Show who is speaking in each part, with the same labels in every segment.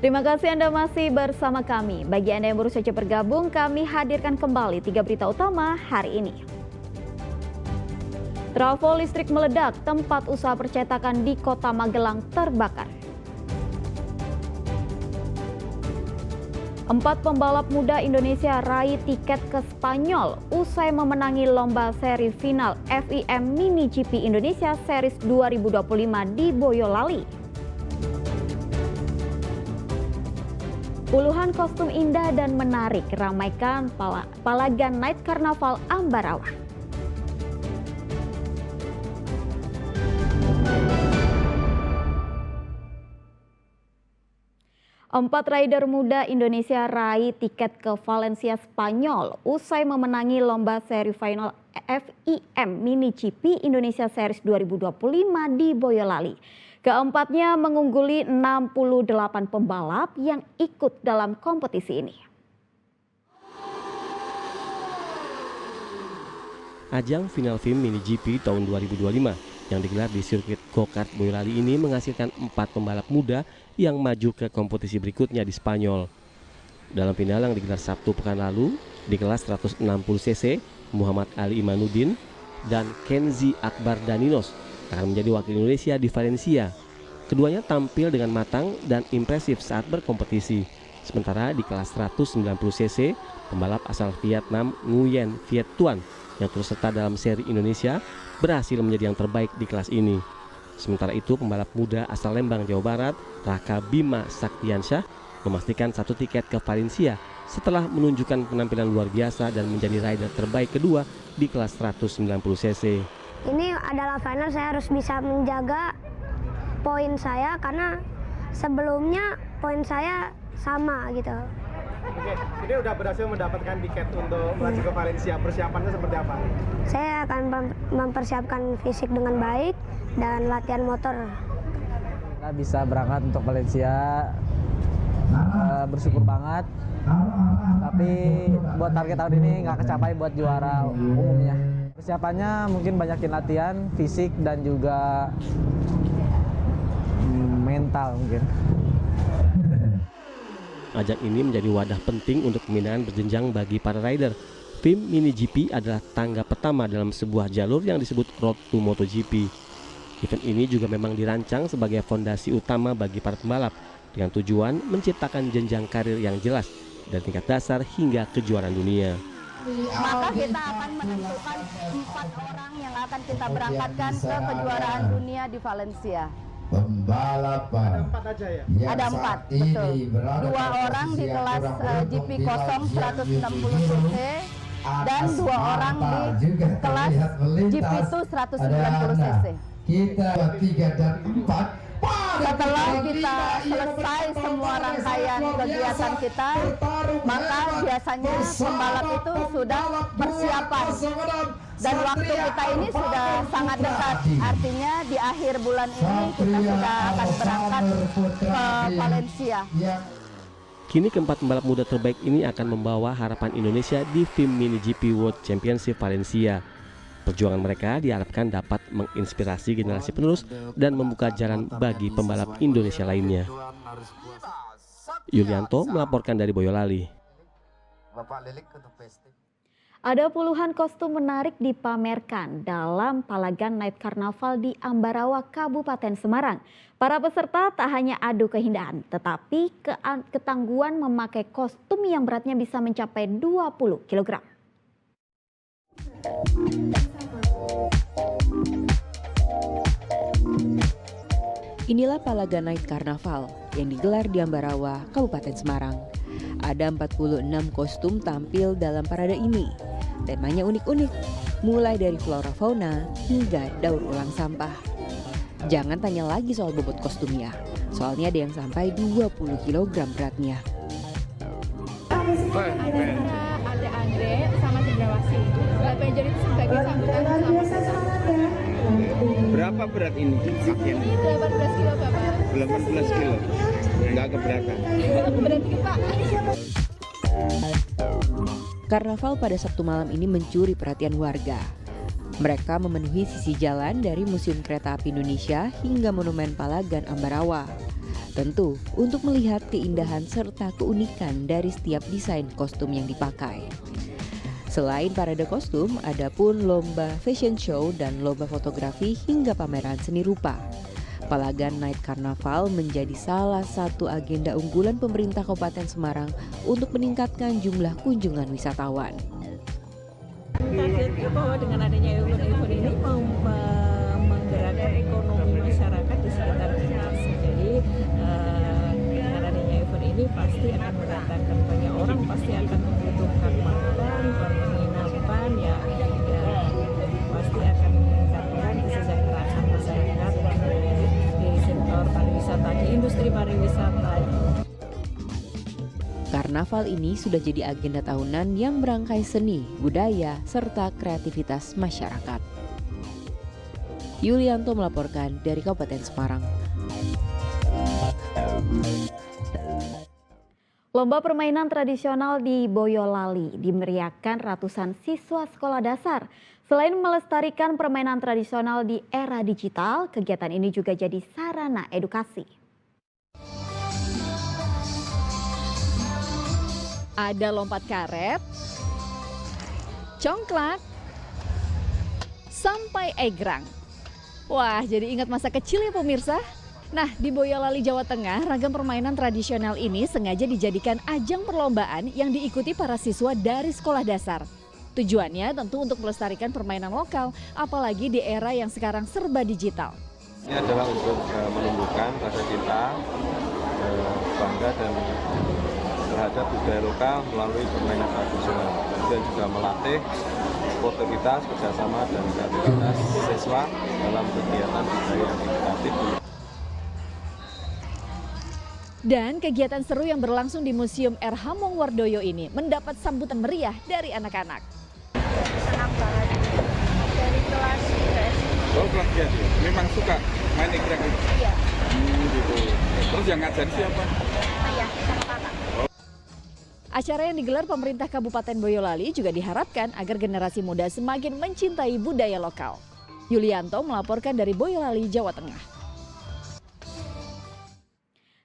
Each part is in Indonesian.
Speaker 1: Terima kasih Anda masih bersama kami. Bagi Anda yang baru saja bergabung, kami hadirkan kembali 3 berita utama hari ini. Trafo listrik meledak, tempat usaha percetakan di Kota Magelang terbakar. 4 pembalap muda Indonesia raih tiket ke Spanyol usai memenangi lomba seri final FIM Mini GP Indonesia Series 2025 di Boyolali. Puluhan kostum indah dan menarik ramaikan Palagan Night Carnaval Ambarawa. Empat rider muda Indonesia raih tiket ke Valencia, Spanyol usai memenangi lomba seri final FIM Mini GP Indonesia Series 2025 di Boyolali. Keempatnya mengungguli 68 pembalap yang ikut dalam kompetisi ini.
Speaker 2: Ajang final FIM Mini GP tahun 2025 yang digelar di sirkuit go-kart Boyolali ini menghasilkan 4 pembalap muda yang maju ke kompetisi berikutnya di Spanyol. Dalam final yang digelar Sabtu pekan lalu di kelas 160cc, Muhammad Ali Imanuddin dan Kenzi Akbar Daninos akan menjadi wakil Indonesia di Valencia. Keduanya tampil dengan matang dan impresif saat berkompetisi. Sementara di kelas 190cc, pembalap asal Vietnam Nguyen Viet Tuan yang turut serta dalam seri Indonesia berhasil menjadi yang terbaik di kelas ini. Sementara itu, pembalap muda asal Lembang, Jawa Barat, Raka Bima Saktiansyah, memastikan 1 tiket ke Valencia setelah menunjukkan penampilan luar biasa dan menjadi rider terbaik kedua di kelas 190cc.
Speaker 3: Ini adalah final, saya harus bisa menjaga poin saya karena sebelumnya poin saya sama gitu.
Speaker 4: Oke, ini udah berhasil mendapatkan tiket untuk melaju ke Valencia. Persiapannya seperti apa?
Speaker 3: Saya akan mempersiapkan fisik dengan baik dan latihan motor.
Speaker 5: Kita bisa berangkat untuk Valencia, bersyukur banget. Tapi buat target tahun ini nggak kecapai buat juara umumnya. Persiapannya mungkin banyakin latihan, fisik dan juga mental mungkin.
Speaker 2: Ajang ini menjadi wadah penting untuk pembinaan berjenjang bagi para rider. FIM Mini GP adalah tangga pertama dalam sebuah jalur yang disebut Road to MotoGP. Event ini juga memang dirancang sebagai fondasi utama bagi para pembalap dengan tujuan menciptakan jenjang karir yang jelas dari tingkat dasar hingga kejuaraan dunia.
Speaker 6: Maka kita akan menentukan 4 orang yang akan kita berangkatkan ke kejuaraan dunia di Valencia.
Speaker 7: Pembalapan.
Speaker 4: Ada 4 aja ya?
Speaker 6: Ada 4, betul. 2 orang di kelas GP kosong 160cc dan 2 orang di kelas GP2 190cc.
Speaker 7: Kita 3 dan 4.
Speaker 6: Setelah kita selesai semua rangkaian kegiatan kita, maka biasanya pembalap itu sudah persiapan. Dan waktu kita ini sudah sangat dekat, artinya di akhir bulan ini kita sudah akan berangkat ke Valencia.
Speaker 2: Kini keempat pembalap muda terbaik ini akan membawa harapan Indonesia di FIM Mini GP World Championship Valencia. Perjuangan mereka diharapkan dapat menginspirasi generasi penerus dan membuka jalan bagi pembalap Indonesia lainnya. Yulianto melaporkan dari Boyolali.
Speaker 1: Ada puluhan kostum menarik dipamerkan dalam Palagan Night Carnaval di Ambarawa, Kabupaten Semarang. Para peserta tak hanya adu keindahan, tetapi ketangguhan memakai kostum yang beratnya bisa mencapai 20 kg.
Speaker 8: Inilah Palagan Night Carnaval yang digelar di Ambarawa, Kabupaten Semarang. Ada 46 kostum tampil dalam parade ini. Temanya unik-unik, mulai dari flora fauna hingga daur ulang sampah. Jangan tanya lagi soal bobot kostumnya, soalnya ada yang sampai 20 kg beratnya.
Speaker 9: Ada Andre sama Cendrawasih. Avenger itu sebagai sambutan sama.
Speaker 4: Berapa berat ini pakaian?
Speaker 9: Ini 18 kilo Bapak.
Speaker 4: 18 kilo. Nggak keberatan.
Speaker 9: Berarti Pak.
Speaker 8: Karnaval pada Sabtu malam ini mencuri perhatian warga. Mereka memenuhi sisi jalan dari Museum Kereta Api Indonesia hingga Monumen Palagan Ambarawa. Tentu untuk melihat keindahan serta keunikan dari setiap desain kostum yang dipakai. Selain parade kostum, ada pun lomba fashion show dan lomba fotografi hingga pameran seni rupa. Palagan Night Carnaval menjadi salah satu agenda unggulan pemerintah Kabupaten Semarang untuk meningkatkan jumlah kunjungan wisatawan.
Speaker 10: Targetnya bahwa dengan adanya event ini mau menggerakkan ekonomi masyarakat di sekitar kita. Jadi dengan adanya event ini pasti akan mendatangkan banyak orang, pasti akan membutuhkan makan, penginapan, ya pasti akan meningkatkan kesejahteraan masyarakat di sektor pariwisata, di industri pariwisata.
Speaker 8: Karnaval ini sudah jadi agenda tahunan yang merangkai seni, budaya, serta kreativitas masyarakat. Yulianto melaporkan dari Kabupaten Semarang.
Speaker 1: Lomba permainan tradisional di Boyolali dimeriahkan ratusan siswa sekolah dasar. Selain melestarikan permainan tradisional di era digital, kegiatan ini juga jadi sarana edukasi.
Speaker 11: Ada lompat karet, congklak, sampai egrang. Wah, jadi ingat masa kecil ya pemirsa? Nah, di Boyolali, Jawa Tengah, ragam permainan tradisional ini sengaja dijadikan ajang perlombaan yang diikuti para siswa dari sekolah dasar. Tujuannya tentu untuk melestarikan permainan lokal, apalagi di era yang sekarang serba digital.
Speaker 12: Ini adalah untuk menumbuhkan rasa cinta, bangga dan terhadap budaya lokal melalui permainan tradisional, dan juga melatih sportivitas, kerjasama dan kreativitas siswa dalam kegiatan budaya yang edukatif.
Speaker 11: Dan kegiatan seru yang berlangsung di Museum R. Hamengkubuwono ini mendapat sambutan meriah dari anak-anak.
Speaker 10: Senang banget dari kelas 3.
Speaker 13: Oh, kelas 3 memang suka main egrang itu?
Speaker 10: Iya.
Speaker 13: Gitu. Terus yang ngajarin siapa?
Speaker 10: Ayah sama kakak.
Speaker 11: Acara yang digelar pemerintah Kabupaten Boyolali juga diharapkan agar generasi muda semakin mencintai budaya lokal. Yulianto melaporkan dari Boyolali, Jawa Tengah.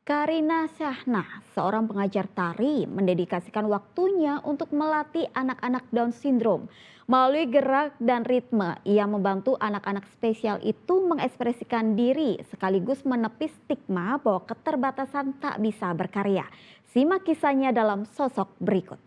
Speaker 1: Karina Syahna, seorang pengajar tari, mendedikasikan waktunya untuk melatih anak-anak Down Syndrome. Melalui gerak dan ritme, ia membantu anak-anak spesial itu mengekspresikan diri sekaligus menepis stigma bahwa keterbatasan tak bisa berkarya. Simak kisahnya dalam sosok berikut.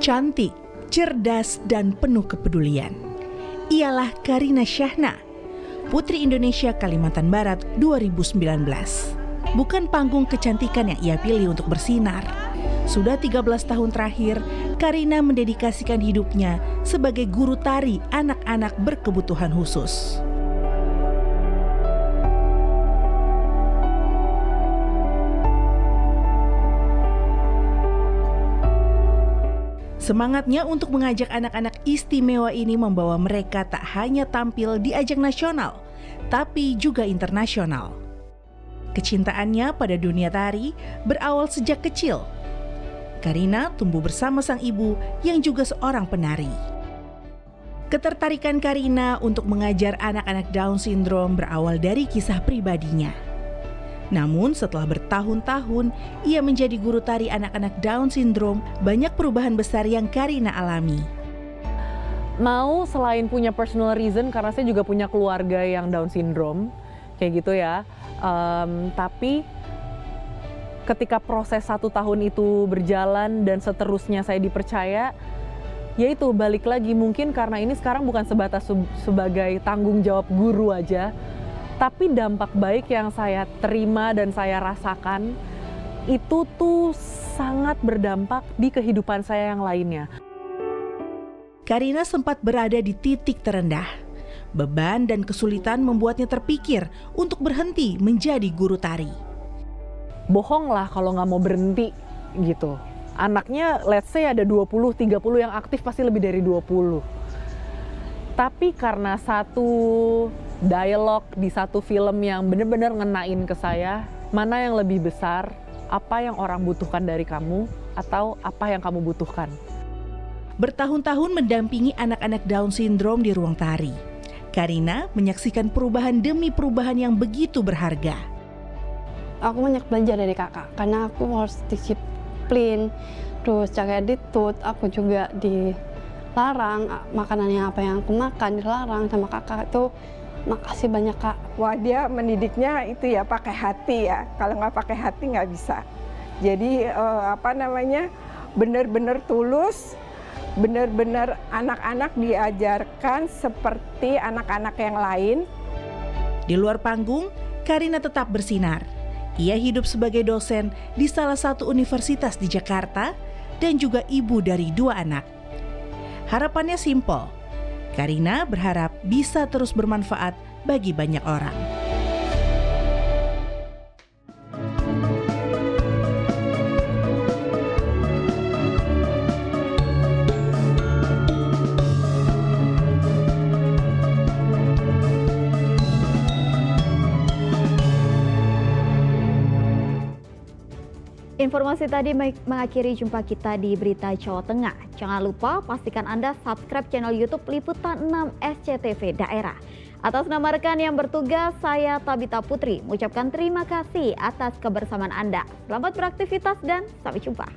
Speaker 14: Cantik, cerdas, dan penuh kepedulian. Ialah Karina Syahna, Putri Indonesia Kalimantan Barat 2019. Bukan panggung kecantikan yang ia pilih untuk bersinar. Sudah 13 tahun terakhir, Karina mendedikasikan hidupnya sebagai guru tari anak-anak berkebutuhan khusus. Semangatnya untuk mengajak anak-anak istimewa ini membawa mereka tak hanya tampil di ajang nasional, tapi juga internasional. Kecintaannya pada dunia tari berawal sejak kecil. Karina tumbuh bersama sang ibu yang juga seorang penari. Ketertarikan Karina untuk mengajar anak-anak Down Syndrome berawal dari kisah pribadinya. Namun setelah bertahun-tahun ia menjadi guru tari anak-anak Down Syndrome, banyak perubahan besar yang Karina alami.
Speaker 15: Mau selain punya personal reason, karena saya juga punya keluarga yang Down Syndrome, kayak gitu ya. Tapi ketika proses 1 tahun itu berjalan dan seterusnya saya dipercaya, yaitu balik lagi mungkin karena ini sekarang bukan sebatas sebagai tanggung jawab guru aja, tapi dampak baik yang saya terima dan saya rasakan itu tuh sangat berdampak di kehidupan saya yang lainnya.
Speaker 14: Karina sempat berada di titik terendah. Beban dan kesulitan membuatnya terpikir untuk berhenti menjadi guru tari.
Speaker 15: Bohong lah kalau nggak mau berhenti gitu. Anaknya let's say ada 20-30 yang aktif pasti lebih dari 20. Tapi karena satu dialog di satu film yang benar-benar ngenain ke saya, mana yang lebih besar, apa yang orang butuhkan dari kamu atau apa yang kamu butuhkan.
Speaker 14: Bertahun-tahun mendampingi anak-anak Down syndrome di ruang tari, Karina menyaksikan perubahan demi perubahan yang begitu berharga.
Speaker 16: Aku banyak belajar dari kakak, karena aku harus disiplin, terus jaga attitude. Aku juga dilarang, makanannya apa yang aku makan dilarang sama kakak. Itu makasih banyak kak.
Speaker 17: Wah, dia mendidiknya itu ya pakai hati ya, kalau nggak pakai hati nggak bisa. Jadi benar-benar tulus, benar-benar anak-anak diajarkan seperti anak-anak yang lain.
Speaker 14: Di luar panggung, Karina tetap bersinar. Ia hidup sebagai dosen di salah satu universitas di Jakarta dan juga ibu dari 2 anak. Harapannya simpel. Karina berharap bisa terus bermanfaat bagi banyak orang.
Speaker 1: Informasi tadi mengakhiri jumpa kita di Berita Jawa Tengah. Jangan lupa pastikan Anda subscribe channel YouTube Liputan 6 SCTV Daerah. Atas nama rekan yang bertugas, saya Tabita Putri mengucapkan terima kasih atas kebersamaan Anda. Selamat beraktivitas dan sampai jumpa.